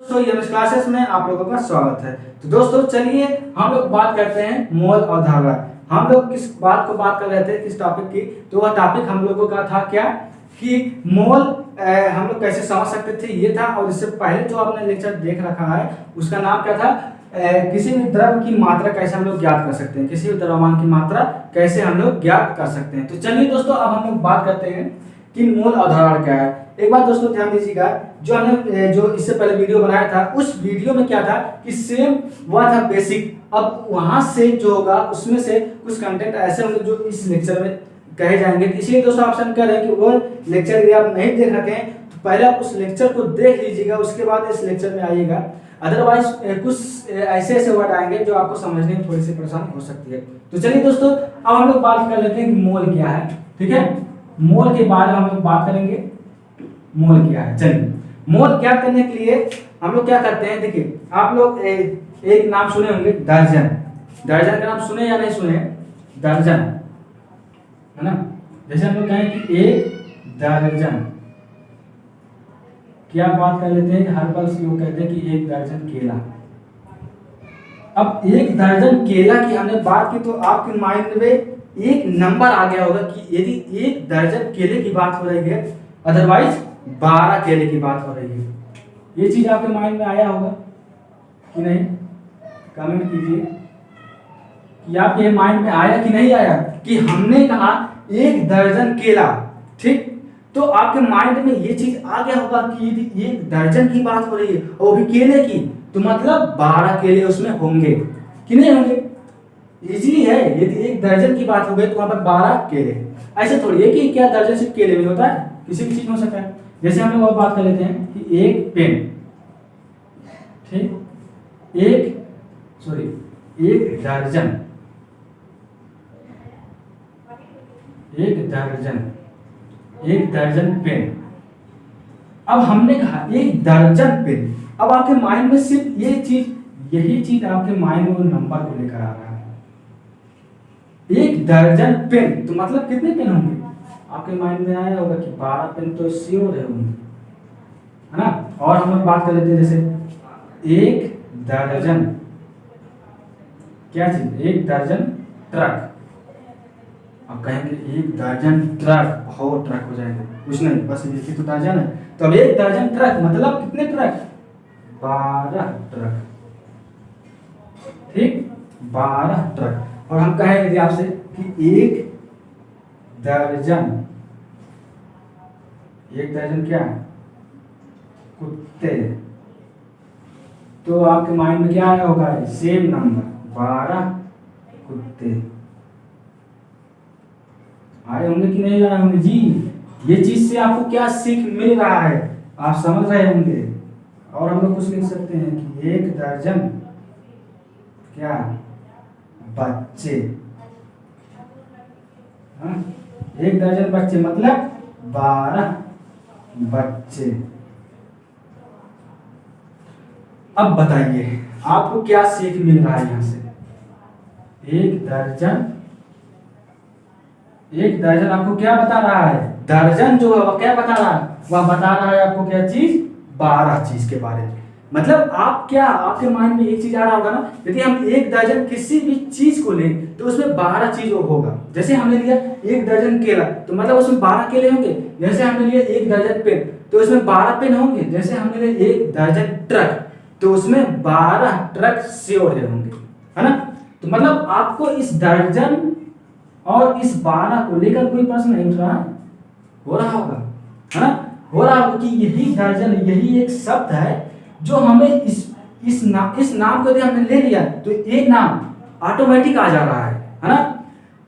दोस्तों yes classes में आप लोगों का स्वागत है। तो दोस्तों चलिए हम लोग बात करते हैं मोल और धारा। हम लोग किस बात को बात कर रहे थे, किस टॉपिक की? तो वह टॉपिक हम लोगों का था क्या कि मोल हम लोग कैसे समझ सकते थे, ये था। और इससे पहले जो आपने लेक्चर देख रखा है उसका नाम क्या था, किसी भी द्रव की मात्रा कैसे हम लोग ज्ञात कर सकते हैं, किसी भी द्रव्यमान की मात्रा कैसे हम लोग ज्ञात कर सकते हैं। तो चलिए दोस्तों अब हम लोग बात करते हैं कि मोल और धारा क्या है। एक बात दोस्तों ध्यान दीजिएगा, जो हमने जो इससे पहले वीडियो बनाया था उस वीडियो में क्या था कि सेम वह था बेसिक। अब वहां से जो होगा उसमें से कुछ कंटेंट ऐसे होंगे जो इस लेक्चर में कहे जाएंगे। इसलिए दोस्तों आपसे हम कह रहे हैं कि वो लेक्चर यदि आप नहीं देख रखे हैं तो पहले आप उस लेक्चर को देख लीजिएगा, उसके बाद इस लेक्चर में आइएगा। अदरवाइज कुछ ऐसे वर्ड आएंगे जो आपको समझने में थोड़ी सी परेशानी हो सकती है। तो चलिए दोस्तों अब हम लोग बात कर लेते हैं कि मोल क्या है। ठीक है, मोल के बारे में हम लोग बात करेंगे। मोल क्या है, चलिए मोल ज्ञात करने के लिए हम लोग क्या करते हैं। देखिए आप लोग एक नाम सुने होंगे, दर्जन। दर्जन का नाम सुने या नहीं सुने? दर्जन है ना। जैसे हम लोग कहें कि एक दर्जन, क्या बात कर लेते हैं, हर बार लोग कहते हैं कि एक दर्जन केला। अब एक दर्जन केला की हमने बात की तो आपके माइंड में एक नंबर आ गया होगा कि यदि एक दर्जन केले की बात हो रही है, अदरवाइज 12 केले की बात हो रही है। ये चीज आपके माइंड में आया होगा कि नहीं? कमेंट कीजिए कि आपके माइंड में आया कि नहीं आया कि हमने कहा एक दर्जन केला। ठीक, तो आपके माइंड में ये चीज आ गया होगा कि यदि एक दर्जन की बात हो रही है और वो भी केले की, तो मतलब 12 केले उसमें होंगे कि नहीं होंगे? इजीली है, यदि एक दर्जन की बात हो गई तो वहां पर 12 केले। ऐसे थोड़ी है कि क्या दर्जन सिर्फ केले में होता है, किसी भी चीज हो सकता है। जैसे हम लोग और बात कर लेते हैं कि एक पेन, ठीक, एक दर्जन, एक दर्जन पेन। अब हमने कहा एक दर्जन पेन, अब आपके माइंड में सिर्फ यही चीज आपके माइंड में नंबर को लेकर आ रहा है। एक दर्जन पेन तो मतलब कितने पेन होंगे? आपके माइंड में आया होगा कि 12 पेन तो श्योर है होंगे, है ना। और हम लोग बात कर लेते हैं जैसे एक दर्जन, क्या चीज, एक दर्जन ट्रक। अब कहेंगे एक दर्जन ट्रक, बहुत ट्रक हो जाएंगे, कुछ नहीं, बस ये तो दर्जन है। तो अब एक दर्जन ट्रक मतलब कितने ट्रक? 12 ट्रक। ठीक, 12 ट्रक। और हम कहेंगे आपसे कि एक दर्जन क्या है? कुत्ते। तो आपके माइंड में क्या आया होगा? सेम नंबर 12 कुत्ते आए होंगे कि नहीं आए होंगे जी? ये चीज से आपको क्या सीख मिल रहा है आप समझ रहे होंगे। और हम लोग कुछ लिख सकते हैं कि एक दर्जन क्या? बच्चे। हाँ? एक दर्जन बच्चे मतलब 12 बच्चे। अब बताइए आपको क्या सीख मिल रहा है यहां से? एक दर्जन आपको क्या बता रहा है? दर्जन जो है वह क्या बता रहा है? वह बता रहा है आपको क्या चीज? 12 चीज के बारे में। मतलब आप क्या, आपके माइंड में एक चीज आ रहा होगा ना, यदि हम एक दर्जन किसी भी चीज को लें तो उसमें 12 चीज होगा। जैसे हमने लिया एक दर्जन केला तो मतलब उसमें 12 केले होंगे। जैसे हमने लिया एक दर्जन पेन तो उसमें 12 पेन होंगे। जैसे हमने लिया एक दर्जन ट्रक तो उसमें 12 ट्रक श्योर होंगे, है ना। तो मतलब आपको इस दर्जन और इस 12 को लेकर कोई प्रश्न नहीं उठ रहा है? हो रहा होगा, है ना, हो रहा होगा कि यही दर्जन, यही एक शब्द है जो हमें इस नाम को यदि हमने ले लिया तो एक नाम ऑटोमेटिक आ जा रहा है ना।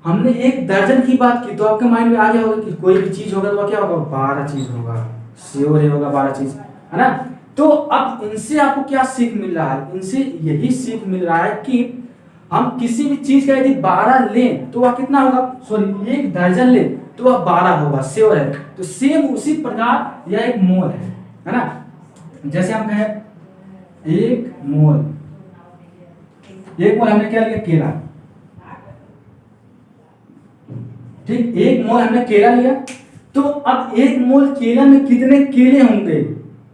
हमने एक दर्जन की बात की तो आपके माइंड में आ गया होगा कि कोई भी चीज होगा तो क्या होगा? 12 चीज होगा, श्योर ही होगा 12 चीज, है ना। तो अब इनसे आपको क्या सीख मिल रहा है? इनसे यही सीख मिल रहा है कि हम किसी भी चीज का यदि 12 लें तो वह कितना होगा? सॉरी, एक दर्जन लें तो वह 12 होगा, श्योर है। तो सेम उसी प्रकार यह एक मोल है ना। जैसे हम कहें एक मोल हमने क्या लिया? केला। ठीक, एक मोल हमने केला लिया तो अब एक मोल केला में कितने केले होंगे?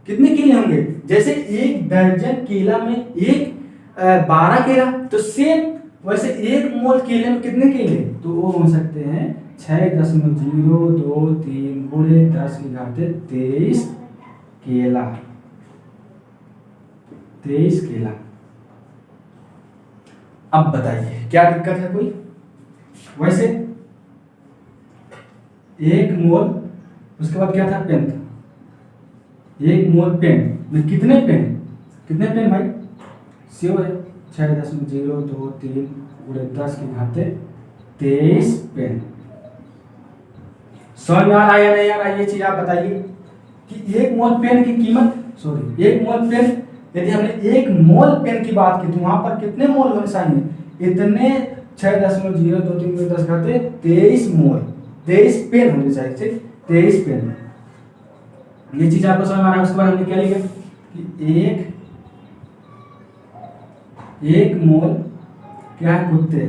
कितने केले होंगे? जैसे 1 दर्जन केला में 12 केला, तो सेम वैसे 1 मोल केले में कितने केले? तो वो हो सकते हैं 6.023 गुणे 10 की घात 23 केला। 23 केला। अब बताइए क्या दिक्कत है कोई? वैसे 1 मोल, उसके बाद क्या था? पेन था। 1 मोल पेन में कितने पेन? कितने पेन भाई? श्योर है 6.023 गुणे 10 की घात 23 पेन। समझ में आ रहा है या नहीं आ रहा है? ये चीज आप बताइए कि 1 मोल पेन की कीमत, सॉरी 1 मोल पेन, यदि हमने 1 मोल पेन की बात की तो वहां पर कितने मोल होने चाहिए? इतने 6.023 गुणे 10 घाते 23 मोल, 23 पेन होने चाहिए। ठीक, 23 पेन। ये चीज आपको समझ में आ रहा है? उसके बाद हमने क्या लिखा कि 1 मोल क्या है? कुत्ते।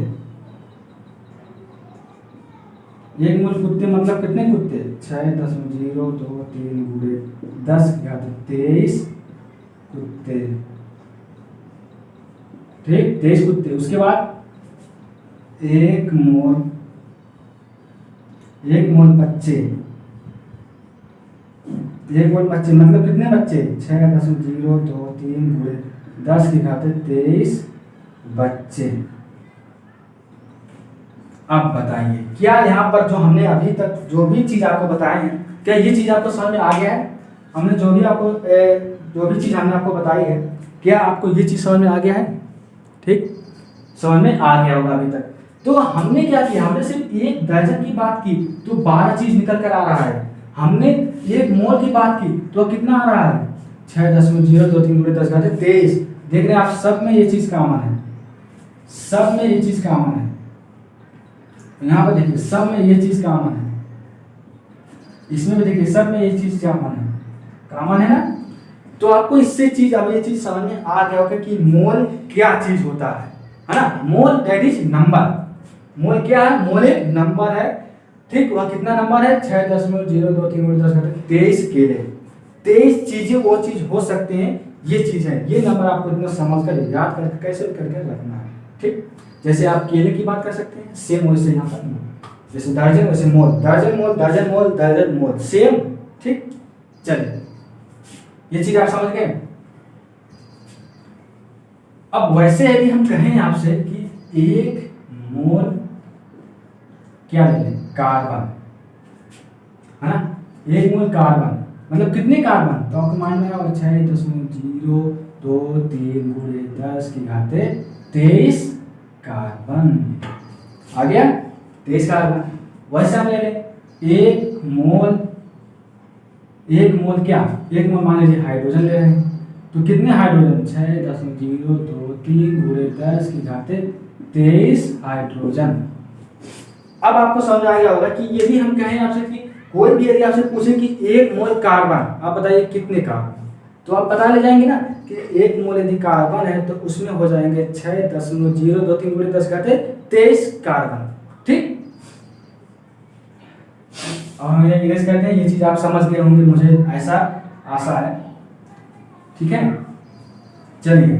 1 मोल कुत्ते मतलब कितने कुत्ते? 6.023 गुणे 10 की घात 23 कुत्ते। ठीक, 23 कुत्ते। उसके बाद 1 मोल बच्चे। 1 मोल बच्चे मतलब कितने बच्चे? 6.023 गुणे 10 की घात 23 बच्चे। अब बताइए क्या यहाँ पर जो हमने अभी तक जो भी चीज आपको बताए हैं, क्या ये चीज आपको समझ में आ गया है? हमने जो भी चीज हमने आपको बताई है, क्या आपको ये चीज समझ में आ गया है? ठीक, समझ में आ गया होगा अभी तक। तो हमने क्या किया? हमने सिर्फ 1 दर्जन की बात की तो 12 चीज निकल कर आ रहा है। हमने 1 मोल की बात की तो कितना आ रहा है? 6.023 गुणे 10 घात 23। देख रहे हैं आप, सब में ये चीज कॉमन है, सब में ये चीज कॉमन है। यहाँ पर देखिए सब में ये चीज कॉमन है, इसमें भी देखिए सब में ये चीज कॉमन है ना? तो आपको इससे चीज, अब ये चीज समझ में आ गया होगा कि मोल क्या चीज होता है ना? Mole that is number. Mole क्या है? मोल एक नंबर है। ठीक, वह कितना नंबर है? 6.023 गुणे 10 घात 23 केले। 23 चीजें वो चीज हो सकते हैं, ये चीज है। ये नंबर आपको इतना समझ कर याद करके कैसे करके रखना है। ठीक, जैसे आप केले की बात कर सकते हैं, सेम वैसे यहाँ पर जैसे दर्जन वैसे मोल, दर्जन मोल, दर्जन मोल, दर्जन मोल, सेम। ठीक, चलिए ये चीज आप समझ गए। अब वैसे यदि हम कहें आपसे कि 1 मोल क्या ले लें? कार्बन, है ना? 1 मोल कार्बन मतलब कितने कार्बन? तो आपको मालूम है 6.023 गुणे 10 की घात 23 कार्बन। आ गया 23 कार्बन। वैसे हम ले लें 1 मोल, 1 मोल क्या? 1 मोल मान लीजिए हाइड्रोजन ले रहे हैं, तो कितने हाइड्रोजन? 6.023 गुणे 10 की घात 23 हाइड्रोजन। अब आपको समझ आ गया होगा कि यदि हम कहें आपसे कि कोई भी यदि आपसे पूछे कि 1 मोल कार्बन, आप बताइए कितने कार्बन, तो आप पता ले जाएंगे ना कि 1 मोल यदि कार्बन है तो उसमें हो जाएंगे 6.023 गुणे 10 घात 23 कार्बन। ठीक, और हम ये इरेज करते हैं। ये चीज आप समझ गए होंगे, मुझे ऐसा आशा है। ठीक है, चलिए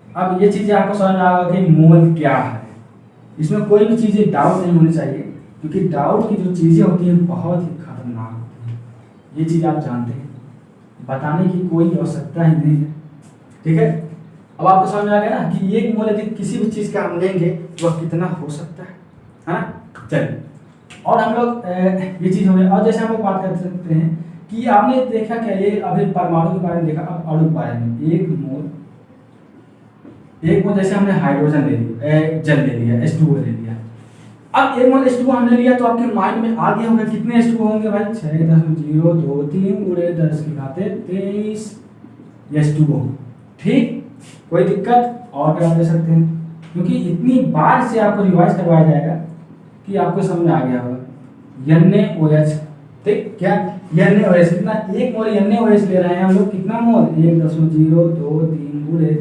अब ये चीजें आपको समझ में आ गया कि मोल क्या है। इसमें कोई भी चीजें डाउट नहीं होनी चाहिए, क्योंकि डाउट की जो चीजें होती हैं बहुत ही खतरनाक होती हैं। ये चीज आप जानते हैं, बताने की कोई आवश्यकता ही नहीं है। ठीक है, अब आपको समझ में आ गया ना कि 1 मोल यदि किसी भी चीज का हम लेंगे तो वह कितना हो सकता है ना? चलिए, और हम लोग ये चीज हो गई। और जैसे हम लोग बात कर सकते हैं कि आपने देखा क्या, ये अभी परमाणु के बारे में देखा, अब अणु के बारे में। 1 मोल जैसे हमने हाइड्रोजन ले लिया, जल ले लिया, H2O ले लिया। अब 1 मोल H2O हमने लिया तो आपके माइंड में आ गया होगा कितने H2O होंगे भाई? 6.023 गुणे 10 की घात 23 H2O। ठीक, कोई दिक्कत और करा दे सकते हैं, क्योंकि इतनी बार से आपको रिवाइज करवाया जाएगा कि आपको समझ में आ गया होगा। NaOH, ठीक, क्या NaOH कितना? 1 मोल NaOH ले रहे हैं हम लोग, कितना मोल? 1.023 गुणे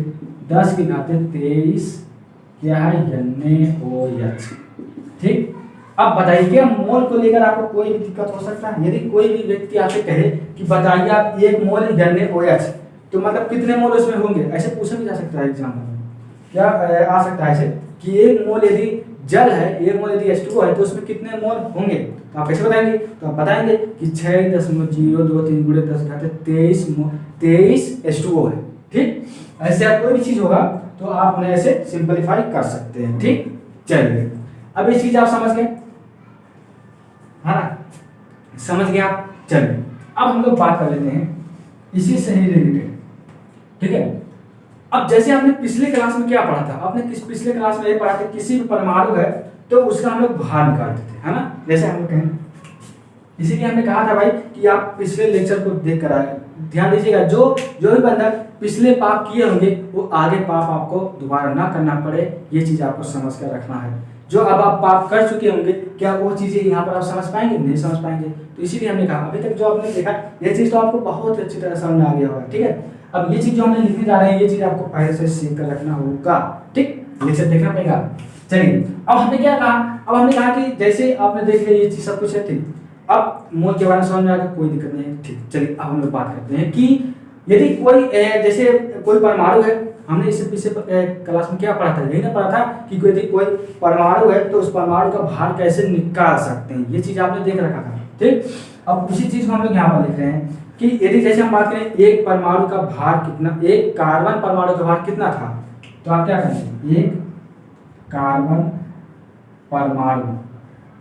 10 की घात 23 क्या है? NaOH। ठीक, अब बताइए क्या मोल को लेकर आपको कोई भी दिक्कत हो सकता है? यदि कोई भी व्यक्ति आपसे कहे कि बताइए आप 1 मोल NaOH, तो मतलब कितने मोल उसमें होंगे, ऐसे पूछा भी जा सकता है एग्जाम में। क्या आ सकता है ऐसे कि 1 मोल यदि जल है, 1 मोल यदि H2O है, तो उसमें कितने मोल होंगे? तो आप कैसे बताएंगे? तो आप बताएंगे कि 6.023 गुणे 10 घात 23 H2O है। ठीक, ऐसे आप कोई भी चीज होगा तो आप उन्हें ऐसे सिंपलीफाई कर सकते हैं। ठीक, चलिए अब ये चीज आप समझ गए, है ना? समझ गए आप? चलिए अब हम लोग बात कर लेते हैं इसी से ही रिलेटेड। ठीक है, अब जैसे आपने पिछले क्लास में क्या पढ़ा था, आपने पिछले क्लास में ये पढ़ा था किसी भी परमाणु है तो उसका हम लोग भार निकालते थे, है ना? जैसे हम लोग कहें, इसीलिए हमने कहा था भाई कि आप पिछले लेक्चर को देख कर आए, ध्यान दीजिएगा। जो भी बंदा पिछले पाप किए होंगे वो आगे पाप आपको दोबारा ना करना पड़े, ये चीज आपको समझ कर रखना है। जो अब आप पाप कर चुके होंगे, क्या वो चीजें यहाँ पर आप समझ पाएंगे? नहीं समझ पाएंगे। तो इसीलिए हमने कहा अभी तक जो आपने देखा ये चीज तो आपको बहुत अच्छी तरह समझ में आ गया होगा। ठीक है, अब ये चीज जो हमने लिखने जा रहे हैं ये चीज आपको पहले से सीख कर रखना होगा। ठीक, लेक्चर देखना पड़ेगा। चलिए अब हमने क्या कहा, अब हमने कहा कि जैसे आपने देख लिया ये चीज सब कुछ है। ठीक, अब मोल के बारे में समझ में आ गया, कोई दिक्कत नहीं है। ठीक, चलिए अब हम लोग बात करते हैं कि यदि कोई जैसे कोई परमाणु है, हमने इससे पीछे क्लास में क्या पढ़ा था, यही ना पढ़ा था कि यदि कोई परमाणु है तो उस परमाणु का भार कैसे निकाल सकते हैं, ये चीज आपने देख रखा था। ठीक, अब उसी चीज को हम लोग यहाँ पर लिख रहे हैं कि यदि जैसे हम बात करें एक परमाणु का भार कितना, एक कार्बन परमाणु का भार कितना था, तो आप क्या करेंगे, एक कार्बन परमाणु,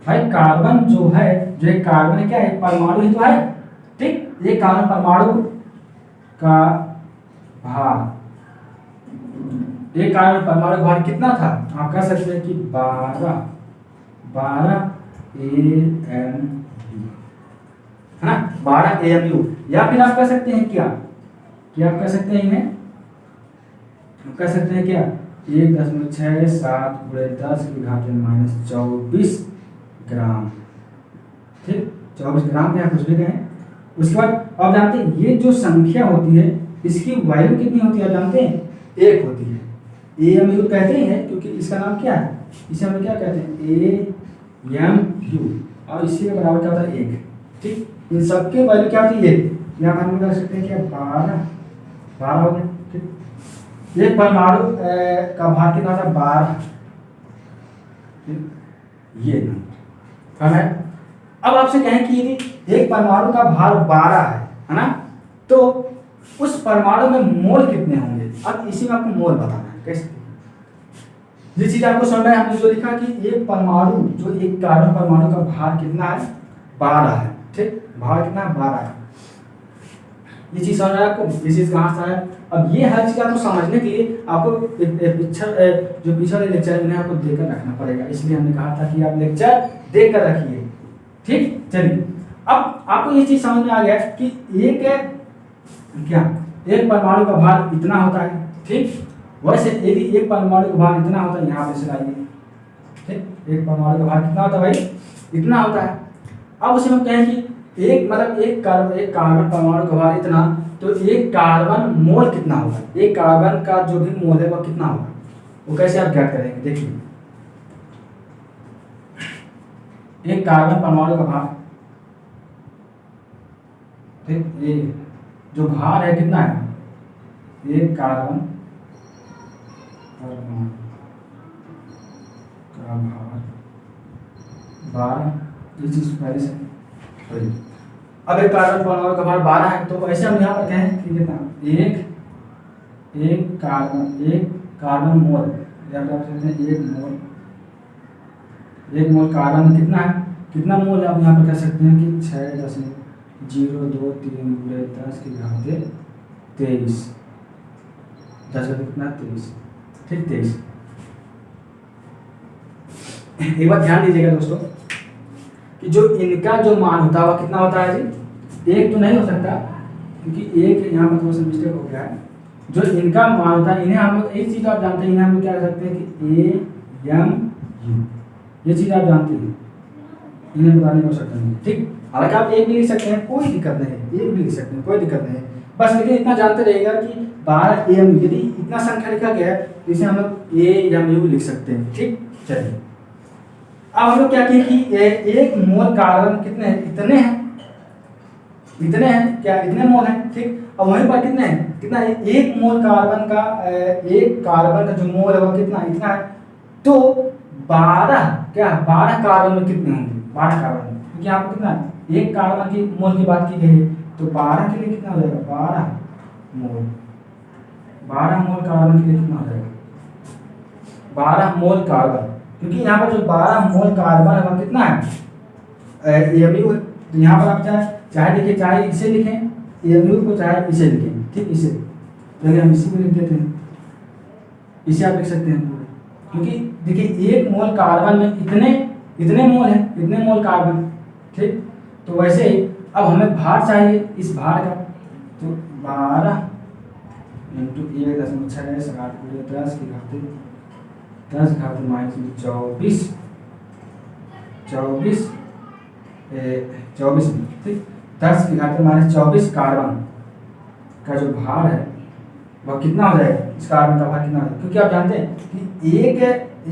भाई कार्बन जो है, जो एक कार्बन है क्या है, परमाणु ही तो है। ठीक, ये कार्बन परमाणु का भार, एक कार्बन परमाणु का भार कितना था, आप कह सकते हैं कि 12 AMU, है ना, 12 AMU। या फिर आप कह सकते हैं क्या, आप कह सकते हैं इन्हें, आप कह सकते हैं क्या, 1.67 गुणे 10 की घात -24 ग्राम। ठीक, 24 ग्राम क्या कुछ भी कहें। उसके बाद आप जानते हैं ये जो संख्या होती है इसकी वैल्यू कितनी होती है, आप जानते हैं, 1 होती है। AMU कहते हैं क्योंकि इसका नाम क्या है, इसे हम क्या कहते हैं, AMU, और इसी के बराबर क्या होता है, 1। ठीक, इन सबके वैल्यू क्या होती है, यहाँ हम कर सकते हैं क्या, 12 हो गए। ठीक, एक परमाणु का भार कितना था, 12। ये कम है। अब आपसे कहें कि यदि एक परमाणु का भार 12 है ना, तो उस परमाणु में मोल कितने होंगे। अब इसी में आपको मोल बताना है कैसे। ये चीज आपको समझ में, हमने जो लिखा कि एक परमाणु, जो एक कार्बन परमाणु का भार कितना है, 12 है। ठीक, भार कितना है, 12 है। ये चीज समझ में आपको, ये चीज कहाँ से है। अब ये हर चीज आपको समझने के लिए आपको जो पिछले लेक्चर है आपको देकर रखना पड़ेगा, इसलिए हमने कहा था कि आप लेक्चर देख कर रखिए। ठीक, चलिए अब आपको ये चीज समझ में आ गया कि एक परमाणु का भार इतना होता है। ठीक, वैसे यदि एक परमाणु का भार इतना होता है, यहाँ पे से लाइए। ठीक, एक परमाणु का भार कितना होता है भाई, इतना होता है। अब उसे हम कहें कि एक कार्बन परमाणु का भार इतना, तो एक कार्बन मोल कितना होगा, एक कार्बन का जो भी मोल है वो कितना होगा, वो कैसे आप ज्ञात करेंगे। देखिए एक कार्बन परमाणु का भार, ठीक, ये जो भार है कितना है, एक कार्बन परमाणु का भार 12, ये चीज पहले से। अब एक कार्बन परमाणु का भार 12 है, तो ऐसे हम यहाँ पर कहें कि कितना, एक कार्बन मोल, या फिर आप कहते हैं एक मोल कार्बन कितना है, कितना मोल है, आप यहाँ पर कह सकते हैं कि 6.023 गुणे 10 की घात 23, 10 का कितना 23। ठीक, 23। एक बात ध्यान दीजिएगा दोस्तों कि जो इनका जो मान होता है वह कितना होता है जी, 1 तो नहीं हो सकता क्योंकि एक यहाँ पर थोड़ा सा मिस्टेक हो गया है। जो इनका मान होता है, इन्हें हम लोग एक चीज आप जानते हैं, इन्हें हम लोग क्या कर सकते हैं कि AMU, ये चीज आप जानते हैं, इन्हें बताने को सकते हैं। ठीक, हालांकि आप एक भी लिख सकते हैं, कोई दिक्कत नहीं है, एक भी लिख सकते हैं, कोई दिक्कत नहीं है। बस लेकिन इतना जानते रहिएगा कि 12 AMU, यदि इतना संख्या लिखा गया है तो इसे हम लोग AMU लिख सकते हैं। ठीक, चलिए अब हम लोग क्या किए कि एक मोल कार्बन कितने हैं, इतने हैं, इतने हैं क्या, इतने मोल हैं, ठीक। अब वहीं पर कितने हैं, कितना है, एक मोल कार्बन का एक कार्बन का जो मोल है वो कितना, इतना है। तो 12 क्या, 12 कार्बन में कितने होंगे, 12 कार्बन में, क्योंकि यहाँ पर कितना है, एक कार्बन की मोल की बात की गई है, तो 12 के लिए कितना हो जाएगा, 12 मोल, 12 मोल कार्बन के लिए कितना हो जाएगा, 12 मोल कार्बन, क्योंकि यहाँ पर जो 12 मोल कार्बन है वो कितना है, एमयू। तो यहाँ पर आप चाहे देखिए, चाहे इसे लिखें एमयू को, चाहे इसे लिखें, ठीक, इसे चलिए हम इसी को लिख देते हैं, इसे आप लिख सकते हैं पूरे, क्योंकि देखिए एक मोल कार्बन में इतने मोल हैं, इतने मोल कार्बन, ठीक। तो वैसे ही अब हमें भार चाहिए इस भार का, तो 12 इंटू 1.6 की घाते 10 घाते माइनस 24 में, ठीक, 10 की घाते माइनस 24 कार्बन का जो भार है वह कितना हो जाएगा, इस कार्बन का भार कितना हो जाएगा, क्योंकि आप जानते हैं कि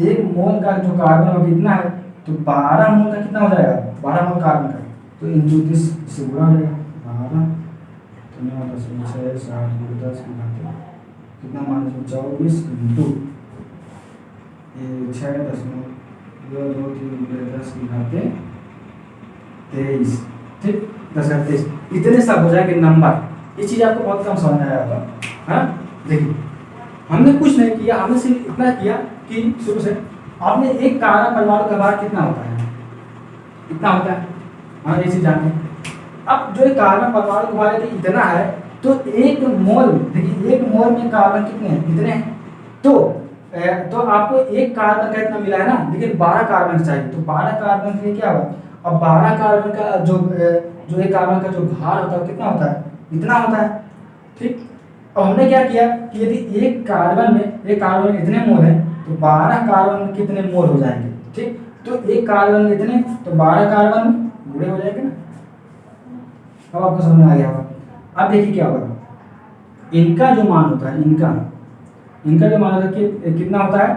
एक मोल का जो कार्बन है कितना है, तो 12 मोल का कितना हो जाएगा, 12 मोल कार्बन का, तो इंटू 10 से गुणा हो जाएगा, 12 तो 9.6 10 की घाते कितना माइनस 24 इंटू 6.223 की घाते 23, ठीक, 10 इतने सब हो जाएंगे नंबर। ये चीज़ आपको बहुत कम समझ आया होगा, हाँ। देखिए हमने कुछ नहीं किया, हमने सिर्फ इतना किया कि शुरू से आपने एक कार्बन परमाणु का भार कितना होता है, इतना होता है, हाँ, ये चीज़ जानते हैं। अब जो कार्बन परमाणु का भार इतना है, तो एक मोल, देखिए एक मोल में कार्बन कितने हैं, इतने हैं, तो आपको एक कार्बन का इतना मिला है ना, लेकिन 12 कार्बन चाहिए, तो 12 कार्बन के लिए क्या होगा, अब 12 कार्बन का जो एक कार्बन का जो भार होता है कितना होता है, इतना होता है, ठीक। अब हमने क्या किया कि यदि एक कार्बन में इतने मोल हैं, तो 12 कार्बन में कितने मोल हो जाएंगे, ठीक। तो एक कार्बन में इतने, तो 12 कार्बन में गुणे हो जाएंगे ना। अब आपको समझ में आ गया होगा। अब देखिए क्या होगा, इनका जो मान होता है, इनका जो मान होता है कितना होता है,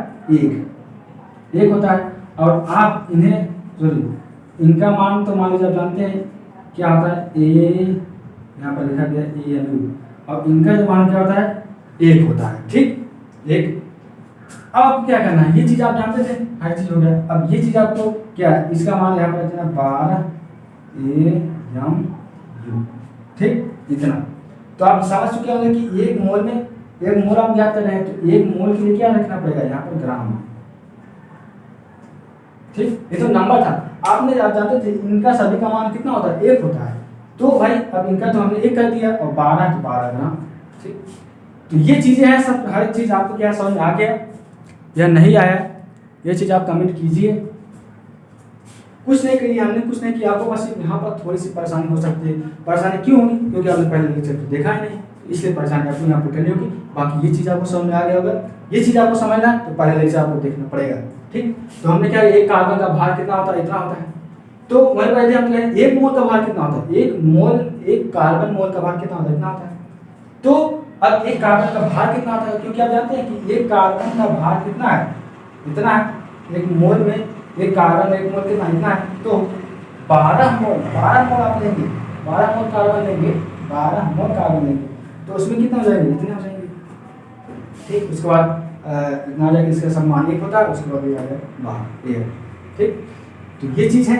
एक होता है, और आप इन्हें सॉरी इनका मान तो मान लीजिए आप जानते हैं क्या होता है, ए, यहाँ पर लिखा गया ए एन यू, और इनका जो मान क्या होता है, 1 होता है, ठीक, 1। अब आपको क्या करना है, ये चीज़ आप जानते थे, हर चीज़ हो गया। अब ये चीज़ आपको क्या है, इसका मान यहाँ पर रखना 12 AMU, ठीक, इतना। तो आप समझ चुके होंगे कि एक मोल आप याद कर रहे हैं, तो एक मोल के लिए क्या रखना पड़ेगा, यहाँ पर ग्राम, ठीक। ये तो नंबर था, आपने आप जानते थे इनका सभी का मान कितना होता है, 1 होता है। तो भाई अब इनका तो हमने 1 कर दिया, और 12 तो 12 ग्राम, ठीक। तो ये चीज़ें हैं सब, हर चीज़ आपको क्या समझ में आ गया या नहीं आया, ये चीज़ आप कमेंट कीजिए। कुछ नहीं करिए, हमने कुछ नहीं किया, आपको बस यहाँ पर थोड़ी सी परेशानी हो सकती है। परेशानी क्यों होगी, क्योंकि आपने पहले लेक्चर तो देखा ही नहीं, इसलिए परेशानी आपको यहाँ पर करनी होगी। बाकी ये चीज़ आपको समझ में आ गया होगा। ये चीज़ आपको समझना है तो पहले लेक्चर आपको देखना पड़ेगा, ठीक। तो हमने क्या, एक कार्बन का भार कितना होता है, इतना होता है। तो वही बात है, हम कहें एक मोल का भार कितना होता है, एक कार्बन मोल का भार कितना होता है, इतना होता है। तो अब एक कार्बन का भार कितना होता है, क्योंकि आप जानते हैं कि एक कार्बन का भार कितना है, इतना है। एक मोल में एक कार्बन, एक मोल कितना, इतना है। तो 12 मोल आप लेंगे, 12 मोल कार्बन लेंगे, 12 मोल कार्बन लेंगे, तो उसमें कितना हो जाएंगे, इतने हो जाएंगे, ठीक। उसके बाद इतना आ जाएगा, इसका सम्मान 1 होता है, उसके बाद ये आ जाएगा बाहर, ये, ठीक। तो ये चीज़ है,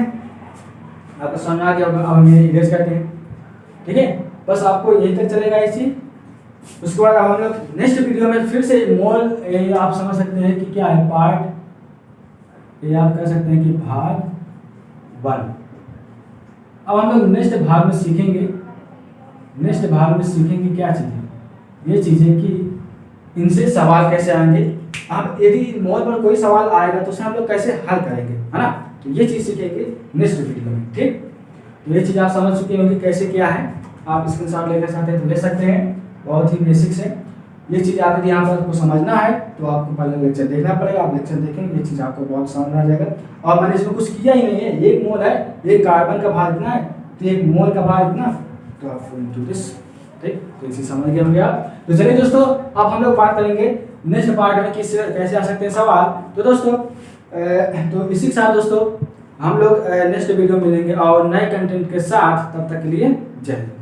आपको समझ आ गया होगा। अब हम ये इरेज करते हैं, ठीक है, बस आपको यही तक चलेगा ये चीज़। उसके बाद हम लोग नेक्स्ट वीडियो में फिर से मोल, ये आप समझ सकते हैं कि क्या है, पार्ट, ये आप कह सकते हैं कि भाग 1। अब हम लोग नेक्स्ट भाग में सीखेंगे, क्या चीज़ें, ये चीज़ें कि इनसे सवाल कैसे आएंगे। आप यदि मोल पर कोई सवाल आएगा तो उसे हम लोग कैसे हल करेंगे, है ना। तो ये चीज़ सीखेंगे नेक्स्ट वीडियो में, ठीक। तो ये चीज़ आप समझ चुके होंगे कैसे क्या है। आप स्क्रीनशॉट लेना चाहते हैं तो ले सकते हैं, बहुत ही बेसिक्स है। ये चीज़ आप यदि यहाँ पर आपको समझना है तो आपको पहले लेक्चर देखना पड़ेगा। आप लेक्चर देखेंगे, ये चीज़ आपको बहुत समझ आ जाएगा। और मैंने इसमें कुछ किया ही नहीं है, एक मोल है, एक कार्बन का भार इतना है, तो एक मोल का भार इतना, तो आपको इंटू दिस, ठीक। तो इसी समझ गए होंगे आप। तो चलिए दोस्तों, अब हम लोग बात करेंगे नेक्स्ट पार्ट में किस कैसे आ सकते हैं सवाल। तो दोस्तों तो इसी के साथ दोस्तों हम लोग नेक्स्ट वीडियो मिलेंगे और नए कंटेंट के साथ। तब तक के लिए जय हिंद।